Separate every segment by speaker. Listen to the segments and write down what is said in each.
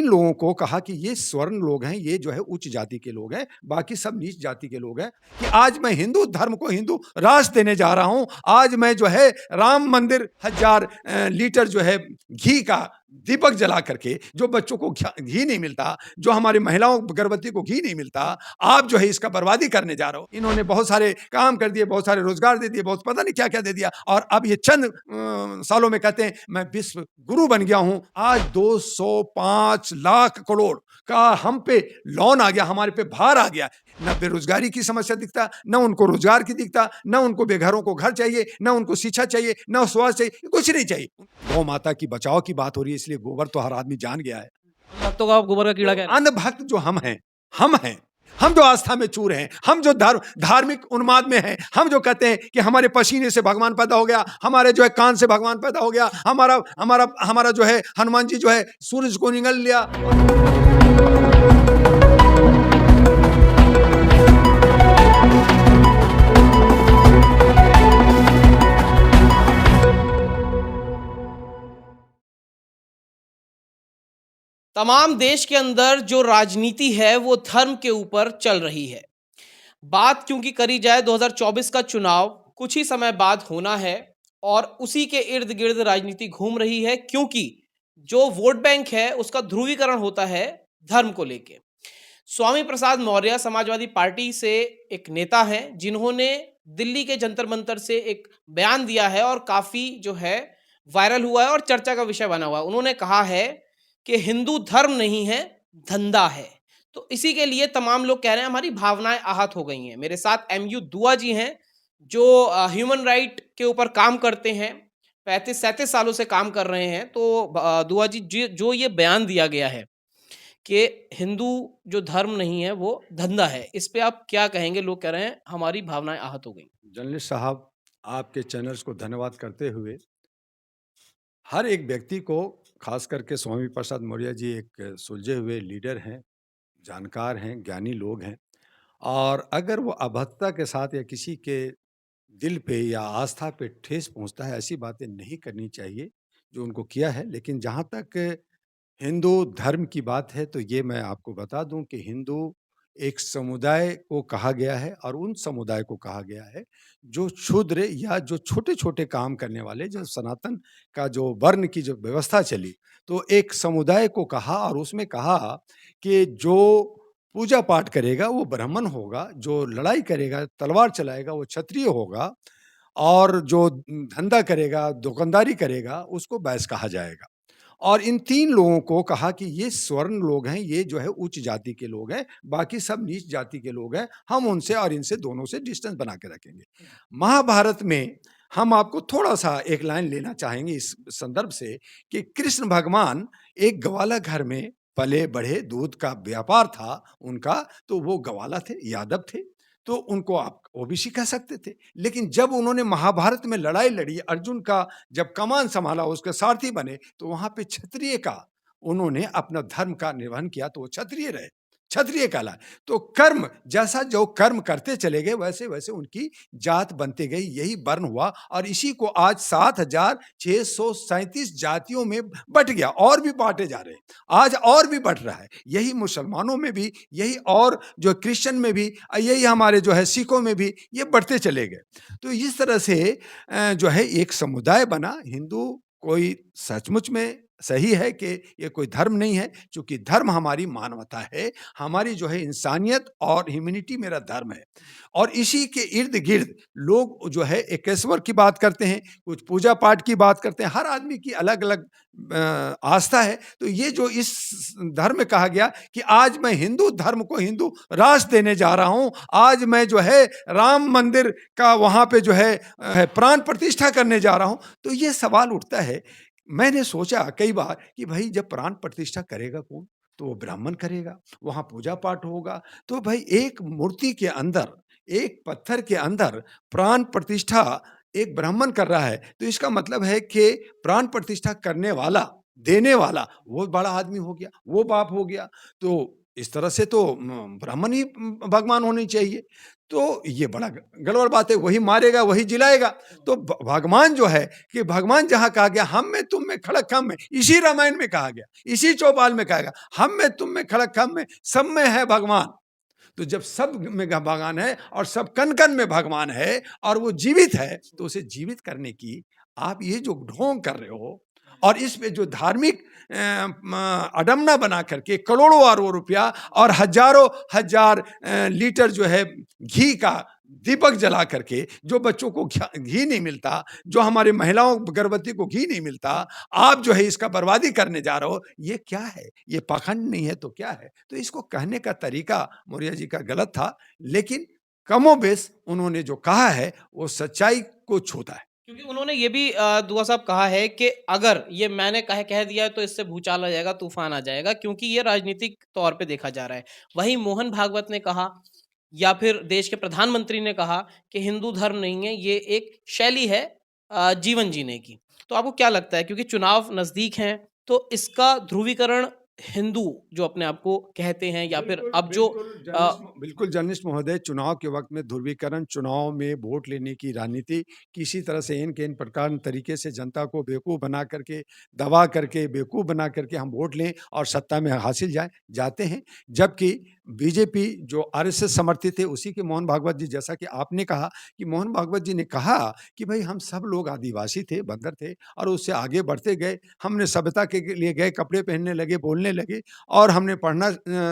Speaker 1: लोगों को कहा कि ये स्वर्ण लोग हैं, ये जो है उच्च जाति के लोग हैं, बाकी सब नीच जाति के लोग हैं, कि आज मैं हिंदू धर्म को हिंदू राष्ट्र देने जा रहा हूं। आज मैं जो है राम मंदिर 1000 लीटर जो है घी का दीपक जला करके, जो बच्चों को घी नहीं मिलता, जो हमारी महिलाओं गर्भवती को घी नहीं मिलता, आप जो है इसका बर्बादी करने जा रहे हो। इन्होंने बहुत सारे काम कर दिए, बहुत सारे रोजगार दे दिए, बहुत पता नहीं क्या क्या दे दिया, और अब ये चंद सालों में कहते हैं मैं विश्व गुरु बन गया हूं। आज 205 लाख करोड़ का हम पे लोन आ गया, हमारे पे भार आ गया। न बेरोजगारी की समस्या दिखता, न उनको रोजगार की दिखता, न उनको बेघरों को घर चाहिए, न उनको शिक्षा चाहिए, न स्वास्थ्य चाहिए, कुछ नहीं चाहिए। गौ माता की बचाव की बात हो रही है, इसलिए गोबर तो हर आदमी जान गया है।
Speaker 2: भक्तों को आप गोबर का कीड़ा कह रहे हैं।
Speaker 1: अन्य भक्त जो हम हैं, हम जो आस्था में चूर हैं, हम जो धार्मिक उन्माद में हैं, हम जो कहते हैं कि हमारे पसीने से भगवान पैदा हो गया, हमारे जो है कान से भगवान पैदा हो गया, हमारा हमारा हमारा जो है हनुमान जी जो है सूरज को निगल लिया।
Speaker 2: तमाम देश के अंदर जो राजनीति है वो धर्म के ऊपर चल रही है। बात क्योंकि करी जाए 2024 का चुनाव कुछ ही समय बाद होना है और उसी के इर्द गिर्द राजनीति घूम रही है, क्योंकि जो वोट बैंक है उसका ध्रुवीकरण होता है धर्म को लेके। स्वामी प्रसाद मौर्य समाजवादी पार्टी से एक नेता हैं जिन्होंने दिल्ली के जंतर मंतर से एक बयान दिया है और काफी जो है वायरल हुआ है और चर्चा का विषय बना हुआ है। उन्होंने कहा है कि हिंदू धर्म नहीं है, धंधा है। तो इसी के लिए तमाम लोग कह रहे हैं हमारी भावनाएं आहत हो गई हैं। मेरे साथ एमयू दुआ जी हैं जो ह्यूमन राइट के ऊपर काम करते हैं, 35-37 सालों से काम कर रहे हैं। तो दुआ जी जो ये बयान दिया गया है कि हिंदू जो धर्म नहीं है वो धंधा है, इस पे आप क्या कहेंगे? लोग कह रहे हैं हमारी भावनाएं आहत हो गई।
Speaker 1: जर्नलिस्ट साहब, आपके चैनल्स को धन्यवाद करते हुए, हर एक व्यक्ति को, खास करके स्वामी प्रसाद मौर्य जी एक सुलझे हुए लीडर हैं, जानकार हैं, ज्ञानी लोग हैं, और अगर वो अभद्रता के साथ या किसी के दिल पे या आस्था पे ठेस पहुंचता है, ऐसी बातें नहीं करनी चाहिए जो उनको किया है। लेकिन जहाँ तक हिंदू धर्म की बात है, तो ये मैं आपको बता दूं कि हिंदू एक समुदाय को कहा गया है, और उन समुदाय को कहा गया है जो क्षुद्र या जो छोटे-छोटे काम करने वाले, जो सनातन का जो वर्ण की जो व्यवस्था चली, तो एक समुदाय को कहा, और उसमें कहा कि जो पूजा पाठ करेगा वो ब्राह्मण होगा, जो लड़ाई करेगा, तलवार चलाएगा वो क्षत्रिय होगा, और जो धंधा करेगा, दुकानदारी करेगा, उसको वैश्य कहा जाएगा। और इन 3 लोगों को कहा कि ये स्वर्ण लोग हैं, ये जो है उच्च जाति के लोग हैं, बाकी सब नीच जाति के लोग हैं, हम उनसे और इनसे दोनों से डिस्टेंस बना के रखेंगे। महाभारत में हम आपको थोड़ा-सा एक लाइन लेना चाहेंगे इस संदर्भ से, कि कृष्ण भगवान एक ग्वाला घर में पले-बढ़े, दूध का व्यापार था उनका, तो वो ग्वाला थे, यादव थे, तो उनको आप ओबीसी कह सकते थे। लेकिन जब उन्होंने महाभारत में लड़ाई लड़ी, अर्जुन का जब कमान संभाला, उसके सारथी बने, तो वहाँ पे क्षत्रिय का उन्होंने अपना धर्म का निर्वहन किया, तो वो क्षत्रिय रहे, क्षत्रिय कहलाए। तो कर्म जैसा जो कर्म करते चले गए, वैसे-वैसे उनकी जात बनती गई, यही वर्ण हुआ, और इसी को आज 7637 जातियों में बँट गया, और भी बाँटे जा रहे हैं। आज और भी बढ़ रहा है, यही मुसलमानों में भी, यही और जो क्रिश्चियन में भी, यही हमारे जो है सिखों में भी, ये बढ़ते चले गए। तो इस तरह से जो है एक समुदाय बना। हिंदू कोई सचमुच में सही है कि ये कोई धर्म नहीं है, क्योंकि धर्म हमारी मानवता है, हमारी जो है इंसानियत और ह्यूमैनिटी मेरा धर्म है। और इसी के इर्द-गिर्द लोग जो है एकेश्वर की बात करते हैं, कुछ पूजा पाठ की बात करते हैं, हर आदमी की अलग-अलग आस्था है। तो ये जो इस धर्म में कहा गया कि आज मैं हिंदू धर्म को हिंदू राष्ट्र देने जा रहा हूँ, आज मैं जो है राम मंदिर का वहाँ पे जो है प्राण प्रतिष्ठा करने जा रहा हूँ, तो ये सवाल उठता है। मैंने सोचा कई बार कि भाई जब प्राण प्रतिष्ठा करेगा कौन? तो वो ब्राह्मण करेगा, वहाँ पूजा पाठ होगा। तो भाई एक मूर्ति के अंदर, एक पत्थर के अंदर प्राण प्रतिष्ठा एक ब्राह्मण कर रहा है, तो इसका मतलब है कि प्राण प्रतिष्ठा करने वाला, देने वाला, वो बड़ा आदमी हो गया, वो बाप हो गया। तो इस तरह से तो ब्राह्मण ही भगवान होने चाहिए। तो ये बड़ा ग गड़बड़ बात है, वही मारेगा, वही जिलाएगा। तो भगवान जो है कि भगवान जहाँ कहा गया हम में, तुम में, खड़क हम में, इसी रामायण में कहा गया, इसी चौपाल में कहा गया, हम में, तुम में, खड़क हम में, सब में है भगवान। तो जब सब में भगवान है और सब कण-कण में भगवान है और वो जीवित है, तो उसे जीवित करने की आप ये जो ढोंग कर रहे हो और इस पे जो धार्मिक अडमना बना करके करोड़ों अरबों रुपया और हजारों हजार लीटर जो है घी का दीपक जला करके, जो बच्चों को घी नहीं मिलता, जो हमारे महिलाओं गर्भवती को घी नहीं मिलता, आप जो है इसका बर्बादी करने जा रहे हो, ये क्या है? ये पाखंड नहीं है तो क्या है? तो इसको कहने का तरीका मौर्य जी का गलत था, लेकिन कमोबेश उन्होंने जो कहा है वो सच्चाई को छूता है।
Speaker 2: क्योंकि उन्होंने ये भी दुआ साहब कहा है कि अगर ये मैंने कह दिया है तो इससे भूचाल आ जाएगा, तूफान आ जाएगा, क्योंकि ये राजनीतिक तौर पे देखा जा रहा है। वहीं मोहन भागवत ने कहा या फिर देश के प्रधानमंत्री ने कहा कि हिंदू धर्म नहीं है, ये एक शैली है जीवन जीने की। तो आपको क्या लगता है, क्योंकि चुनाव नज़दीक हैं, तो इसका ध्रुवीकरण हिंदू जो अपने आप को कहते हैं या फिर
Speaker 1: बिल्कुल,
Speaker 2: अब जो
Speaker 1: बिल्कुल बिल्कुल जर्नलिस्ट महोदय, चुनाव के वक़्त में ध्रुवीकरण, चुनाव में वोट लेने की राजनीति किसी तरह से इन के इन प्रकार तरीके से जनता को बेवकूफ़ बना करके, दबा करके, बेवकूफ़ बना करके हम वोट लें और सत्ता में हासिल जाते हैं। जबकि बीजेपी जो आरएसएस समर्थित है, उसी के मोहन भागवत जी, जैसा कि आपने कहा कि मोहन भागवत जी ने कहा कि भई हम सब लोग आदिवासी थे, बंदर थे और उससे आगे बढ़ते गए। हमने सभ्यता के लिए गए, कपड़े पहनने लगे, बोलने लगे और हमने पढ़ना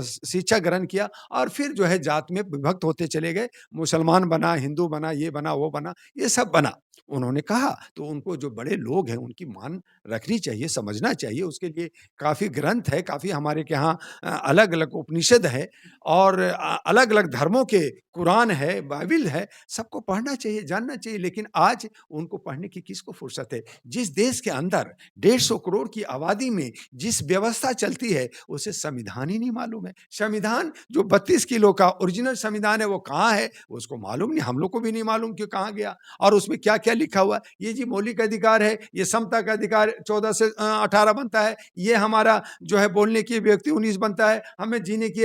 Speaker 1: शिक्षा ग्रहण किया और फिर जो है जात में विभक्त होते चले गए। मुसलमान बना, हिंदू बना, ये बना, वो बना, ये सब बना। उन्होंने कहा, तो उनको जो बड़े लोग हैं उनकी मान रखनी चाहिए, समझना चाहिए। उसके लिए काफ़ी ग्रंथ है, काफ़ी हमारे के यहाँ अलग-अलग उपनिषद है और अलग-अलग धर्मों के कुरान है, बाइबिल है, सबको पढ़ना चाहिए, जानना चाहिए। लेकिन आज उनको पढ़ने की किसको फुर्सत है? जिस देश के अंदर 150 करोड़ की आबादी में जिस व्यवस्था चलती है, उसे संविधान ही नहीं मालूम है। संविधान जो 32 किलो का ओरिजिनल संविधान है, वो कहाँ है? उसको मालूम नहीं, हम लोग को भी नहीं मालूम कि कहाँ गया और उसमें क्या-क्या लिखा हुआ है। ये जी मौलिक अधिकार है, ये समता का अधिकार 14 से 18 बनता है, ये हमारा जो है बोलने की व्यक्ति 19 बनता है, हमें जीने की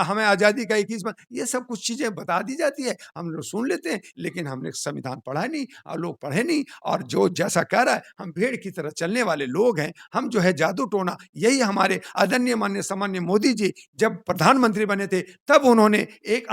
Speaker 1: हमें आज़ादी का 21 बन, ये सब कुछ चीज़ें बता दी जाती है, हम लोग सुन लेते हैं, लेकिन हमने संविधान पढ़ा नहीं और लोग पढ़े नहीं और जो जैसा कह रहा है, हम भेड़ की तरह चलने वाले लोग हैं। हम जो है जादू टोना, यही हमारे आदरणीय माननीय सम्माननीय मोदी जी जब प्रधानमंत्री बने थे, तब उन्होंने एक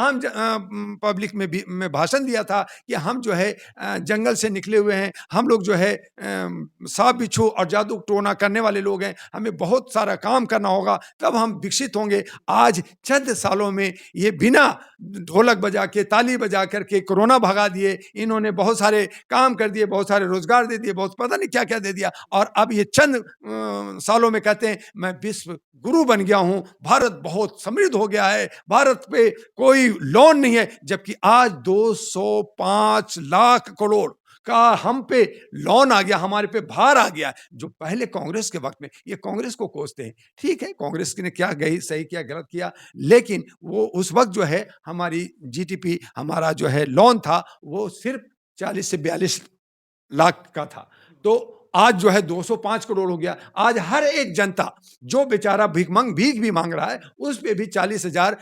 Speaker 1: पब्लिक में भी में भाषण दिया था कि हम जो है जंगल से निकले हुए हैं, हम लोग जो है सांप बिच्छू और जादू टोना करने वाले लोग हैं, हमें बहुत सारा काम करना होगा, तब हम विकसित होंगे। आज चंद सालों में ये बिना ढोलक बजा के, ताली बजा करके कोरोना भगा दिए, इन्होंने बहुत सारे काम कर दिए, बहुत सारे रोजगार दे दिए, बहुत पता नहीं क्या-क्या दे दिया और अब ये चंद सालों में कहते हैं मैं विश्व गुरु बन गया हूँ, भारत बहुत समृद्ध हो गया है, भारत पे कोई लोन नहीं है, जबकि आज 205 लाख करोड़ का हम पे लोन आ गया, हमारे पे भार आ गया। जो पहले कांग्रेस के वक़्त में, ये कांग्रेस को कोसते हैं। ठीक है, कांग्रेस ने क्या गई सही किया, गलत किया, लेकिन वो उस वक़्त जो है हमारी जीडीपी, हमारा जो है लोन था, वो सिर्फ़ 40 से 42 लाख का था। तो आज जो है 205 करोड़ हो गया। आज हर एक जनता जो बेचारा भीख भी माँग रहा है, उस पे भी 40,000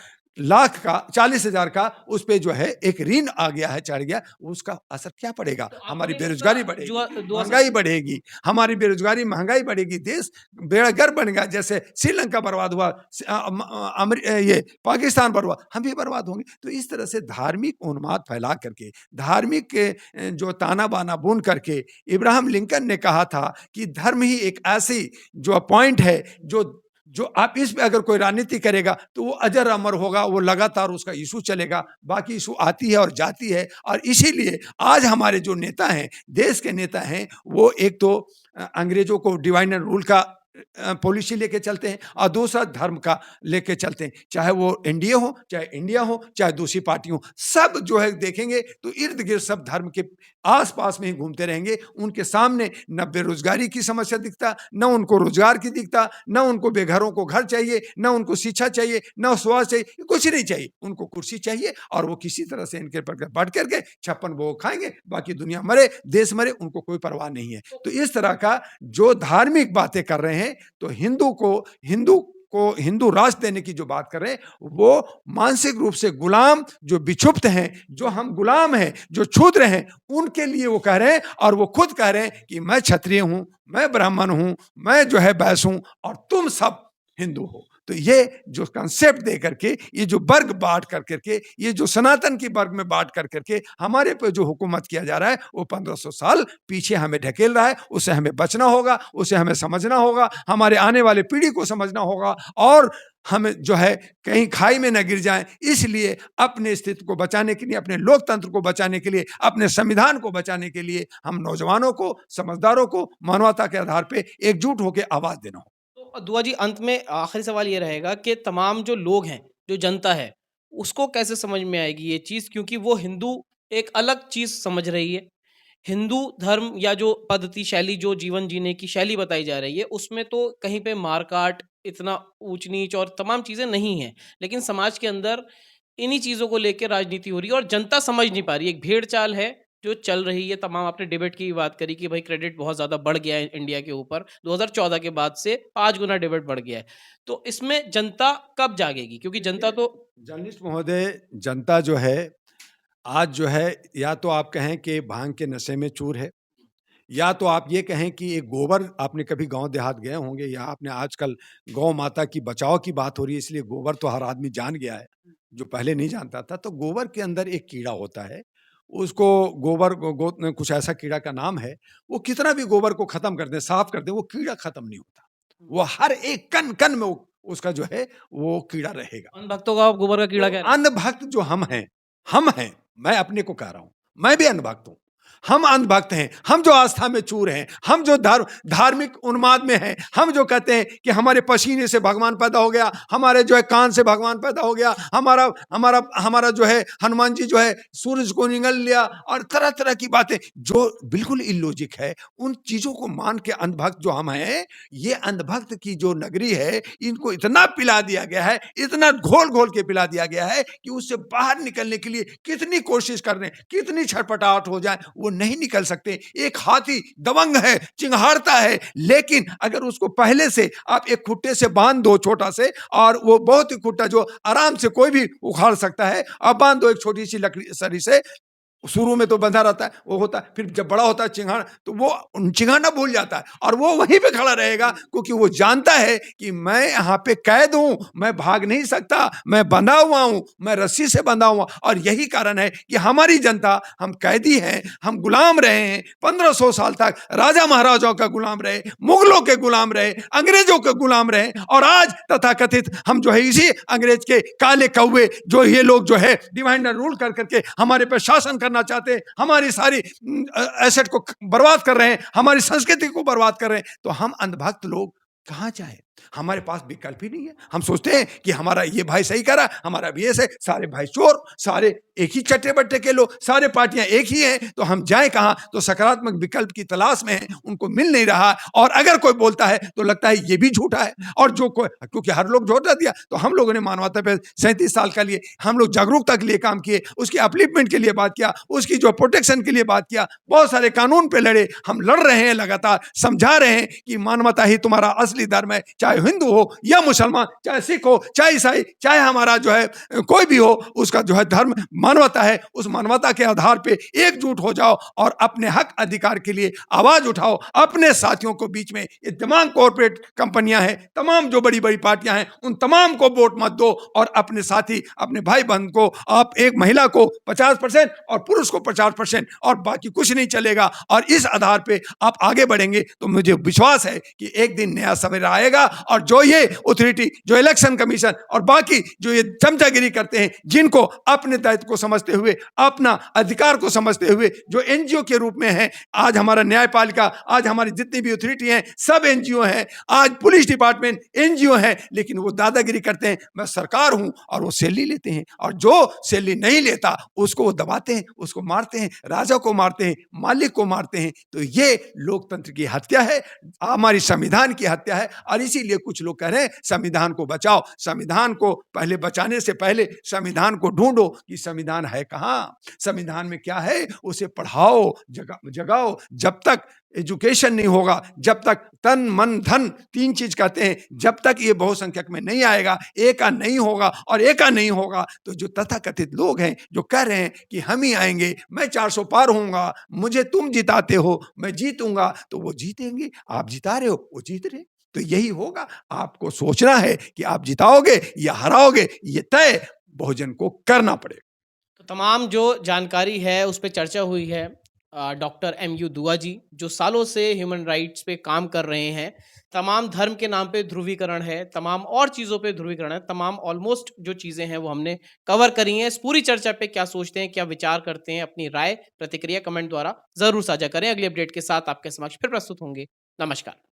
Speaker 1: का उस पे जो है एक ऋण आ गया है, चढ़ गया, उसका असर क्या पड़ेगा?
Speaker 2: तो आपको
Speaker 1: हमारी
Speaker 2: नहीं लगता
Speaker 1: बेरोज़गारी बढ़ेगी,
Speaker 2: जुआ दुआ
Speaker 1: महँगाई बढ़ेगी, हमारी बेरोज़गारी, महँगाई बढ़ेगी, देश बेड़ागर बनेगा, जैसे श्रीलंका बर्बाद हुआ, ये पाकिस्तान बर्बाद, हम भी बर्बाद होंगे। तो इस तरह से धार्मिक उन्माद फैला करके, धार्मिक जो ताना-बाना बुन करके, इब्राहम लिंकन ने कहा था कि धर्म ही एक ऐसी जो पॉइंट है, जो जो आप इस पे अगर कोई राजनीति करेगा, तो वो अजर अमर होगा, वो लगातार उसका इश्यू चलेगा, बाकी इश्यू आती है और जाती है और इसीलिए आज हमारे जो नेता हैं, देश के नेता हैं, वो एक तो अंग्रेज़ों को डिवाइड एंड रूल का पॉलिसी लेके चलते हैं और दूसरा धर्म का लेके चलते हैं। चाहे वो एनडीए हो, चाहे इंडिया हो, चाहे दूसरी पार्टी हो, सब जो है देखेंगे तो इर्द-गिर्द सब धर्म के आस-पास में ही घूमते रहेंगे। उनके सामने न बेरोज़गारी की समस्या दिखता, न उनको रोज़गार की दिखता, न उनको बेघरों को घर चाहिए, न उनको शिक्षा चाहिए, न स्वास्थ्य चाहिए, कुछ नहीं चाहिए। उनको कुर्सी चाहिए और वो किसी तरह से इनके पर बढ़ करके 56 भोग खाएँगे, बाकी दुनिया मरे, देश मरे, उनको कोई परवाह नहीं है। तो इस तरह का जो धार्मिक बातें कर रहे हैं, तो हिंदू को हिंदू राष्ट्र देने की जो बात कर रहे हैं, वो मानसिक रूप से गुलाम, जो विक्षुब्ध हैं, जो हम गुलाम हैं, जो क्षुद्र हैं, उनके लिए वो कह रहे हैं। और वो खुद कह रहे हैं कि मैं क्षत्रिय हूं, मैं ब्राह्मण हूं, मैं जो है वैश्य हूं, और तुम सब हिंदू हो। तो ये जो कंसेप्ट दे करके, ये जो वर्ग बांट कर करके, ये जो सनातन की वर्ग में बांट कर करके हमारे पे जो हुकूमत किया जा रहा है, वो 1500 साल पीछे हमें ढकेल रहा है। उससे हमें बचना होगा, उसे हमें समझना होगा, हमारे आने वाले पीढ़ी को समझना होगा, और हमें जो है कहीं खाई में न गिर जाएं। इसलिए अपने अस्तित्व को बचाने के लिए, अपने लोकतंत्र को बचाने के लिए, अपने संविधान को बचाने के लिए हम नौजवानों को, समझदारों को मानवता के आधार पे एकजुट होकर आवाज देना हो।
Speaker 2: तो दुआ जी, अंत में आखिरी सवाल ये रहेगा कि तमाम जो लोग हैं, जो जनता है, उसको कैसे समझ में आएगी ये चीज़? क्योंकि वो हिंदू एक अलग चीज़ समझ रही है। हिंदू धर्म या जो पद्धति शैली, जो जीवन जीने की शैली बताई जा रही है, उसमें तो कहीं पे मार-काट, इतना ऊँच-नीच और तमाम चीज़ें नहीं हैं। लेकिन समाज के अंदर इन्हीं चीज़ों को लेके राजनीति हो रही है और जनता समझ नहीं पा रही है। एक भेड़-चाल है जो चल रही है। तमाम आपने डिबेट की बात करी कि भाई क्रेडिट बहुत ज़्यादा बढ़ गया है इंडिया के ऊपर। 2014 के बाद से 5 गुना डिबेट बढ़ गया है। तो इसमें जनता कब जागेगी? क्योंकि जनता
Speaker 1: देखिए,
Speaker 2: तो
Speaker 1: जर्नलिस्ट महोदय, जनता जो है आज जो है, या तो आप कहें कि भांग के नशे में चूर है, या तो आप ये कहें कि एक गोबर, आपने कभी गांव देहात गए होंगे, या आपने आजकल गौ माता की बचाव की बात हो रही है, इसलिए गोबर तो हर आदमी जान गया है, जो पहले नहीं जानता था। तो गोबर के अंदर एक कीड़ा होता है, उसको गोबर कुछ ऐसा कीड़ा का नाम है। वो कितना भी गोबर को खत्म कर दे, साफ कर दे, वो कीड़ा खत्म नहीं होता। वो हर एक कण कण में उसका जो है वो कीड़ा रहेगा।
Speaker 2: अन भक्तों का आप गोबर का
Speaker 1: तो
Speaker 2: कीड़ा कह रहे हैं।
Speaker 1: अंधभक्त जो हम हैं, मैं अपने को कह रहा हूं, मैं भी अंधभक्त हूं। हम अंधभक्त हैं, हम जो आस्था में चूर हैं, हम जो धार्मिक उन्माद में हैं, हम जो कहते हैं कि हमारे पसीने से भगवान पैदा हो गया, हमारे जो है कान से भगवान पैदा हो गया, हमारा हमारा हमारा जो है हनुमान जी जो है सूरज को निगल लिया, और तरह तरह की बातें जो बिल्कुल इलॉजिक है, उन चीजों को मान के अंधभक्त जो हम हैं, ये अंधभक्त की जो नगरी है, इनको इतना पिला दिया गया है, इतना घोल घोल के पिला दिया गया है कि उससे बाहर निकलने के लिए कितनी कोशिश कर रहे हैं, कितनी छटपटाहट हो जाए, वो नहीं निकल सकते। एक हाथी दबंग है, चिंघाड़ता है, लेकिन अगर उसको पहले से आप एक खुट्टे से बांध दो, छोटा से, और वो बहुत ही खुट्टा जो आराम से कोई भी उखाड़ सकता है, अब बांध दो एक छोटी सी लकड़ी सरी से, शुरू में तो बंधा रहता है, वो होता है, फिर जब बड़ा होता है चिंगाड़, तो वो चिंगाड़ना भूल जाता है, और वो वहीं पे खड़ा रहेगा, क्योंकि वो जानता है कि मैं यहाँ पे कैद हूं, मैं भाग नहीं सकता, मैं बंधा हुआ हूं, मैं रस्सी से बंधा हुआ। और यही कारण है कि हमारी जनता, हम कैदी हैं, हम गुलाम रहे हैं 1500 साल तक, राजा महाराजाओं का गुलाम रहे, मुगलों के गुलाम रहे, अंग्रेजों के गुलाम रहे, और आज तथाकथित हम जो है इसी अंग्रेज के काले कौवे, जो ये लोग जो है डिवाइड एंड रूल कर करके हमारे पे शासन करना चाहते हैं, हमारी सारी एसेट को बर्बाद कर रहे हैं, हमारी संस्कृति को बर्बाद कर रहे हैं। तो हम अंधभक्त लोग कहां जाए? हमारे पास विकल्प ही नहीं है। हम सोचते हैं कि हमारा ये भाई सही करा, हमारा भी ऐसे, सारे भाई चोर, सारे एक ही चट्टे बट्टे के लोग, सारे पार्टियां एक ही हैं, तो हम जाए कहां? तो सकारात्मक विकल्प की तलाश में हैं, उनको मिल नहीं रहा। और अगर कोई बोलता है तो लगता है ये भी झूठा है, और जो कोई, क्योंकि हर लोग झूठा दिया, तो हम लोगों ने मानवता पे 37 साल का लिए हम लोग जागरूकता के लिए काम किए, उसकी अपलिफ्टमेंट के लिए बात किया, उसकी जो प्रोटेक्शन के लिए बात किया, बहुत सारे कानून पे लड़े, हम लड़ रहे हैं, लगातार समझा रहे हैं कि मानवता ही तुम्हारा असली धर्म है, चाहे हिंदू हो या मुसलमान, चाहे सिख हो, चाहे ईसाई, चाहे हमारा जो है कोई भी हो, उसका जो है धर्म मानवता है। उस मानवता के आधार पे एकजुट हो जाओ और अपने हक अधिकार के लिए आवाज उठाओ। अपने साथियों को बीच में, ये तमाम कॉर्पोरेट कंपनियां हैं, तमाम जो बड़ी बड़ी पार्टियां हैं, उन तमाम को वोट मत दो, और अपने साथी, अपने भाई बहन को, आप एक महिला को 50% और पुरुष को 50%, और बाकी कुछ नहीं चलेगा। और इस आधार पे आप आगे बढ़ेंगे तो मुझे विश्वास है कि एक दिन नया सवेरा आएगा, और जो ये अथॉरिटी, जो इलेक्शन कमीशन और बाकी जो ये चमचागिरी करते हैं, जिनको अपने दायित्व को समझते हुए, अपना अधिकार को समझते हुए, जो एनजीओ के रूप में है, आज हमारा न्यायपालिका, आज हमारी जितनी भी अथॉरिटी हैं, सब एनजीओ हैं, आज पुलिस डिपार्टमेंट एनजीओ है, लेकिन वो दादागिरी करते हैं, मैं सरकार हूं, और वो सैलरी लेते हैं, और जो सैलरी नहीं लेता उसको वो दबाते हैं, उसको मारते हैं, राजा को मारते हैं, मालिक को मारते हैं। तो ये लोकतंत्र की हत्या है, हमारी संविधान की हत्या है, और इसीलिए इसीलिए कुछ लोग कह रहे हैं संविधान को बचाओ। संविधान को पहले बचाने से पहले संविधान को ढूंढो कि संविधान है कहाँ, संविधान में क्या है, उसे पढ़ाओ, जगाओ। जब तक एजुकेशन नहीं होगा, जब तक तन मन धन 3 चीज कहते हैं, जब तक ये बहुसंख्यक में नहीं आएगा, एका नहीं होगा और एका नहीं होगा, तो जो तथाकथित लोग हैं जो कह रहे हैं कि हम ही आएंगे, मैं 400 पार होऊंगा, मुझे तुम जिताते हो, मैं जीतूंगा, तो वो जीतेंगे। आप जिता रहे हो, वो जीत रहे। तो यही होगा, आपको सोचना है कि आप जिताओगे या हराओगे, ये तय बहुजन को करना पड़ेगा।
Speaker 2: तो तमाम जो जानकारी है उस पे चर्चा हुई है। डॉक्टर एमयू दुआ जी जो सालों से ह्यूमन राइट्स पे काम कर रहे हैं, तमाम धर्म के नाम पे ध्रुवीकरण है, तमाम और चीज़ों पे ध्रुवीकरण है, तमाम ऑलमोस्ट जो चीज़ें हैं वो हमने कवर करी हैं। इस पूरी चर्चा पे क्या सोचते हैं, क्या विचार करते हैं, अपनी राय, प्रतिक्रिया कमेंट द्वारा ज़रूर साझा करें। अगली अपडेट के साथ आपके समक्ष फिर प्रस्तुत होंगे। नमस्कार।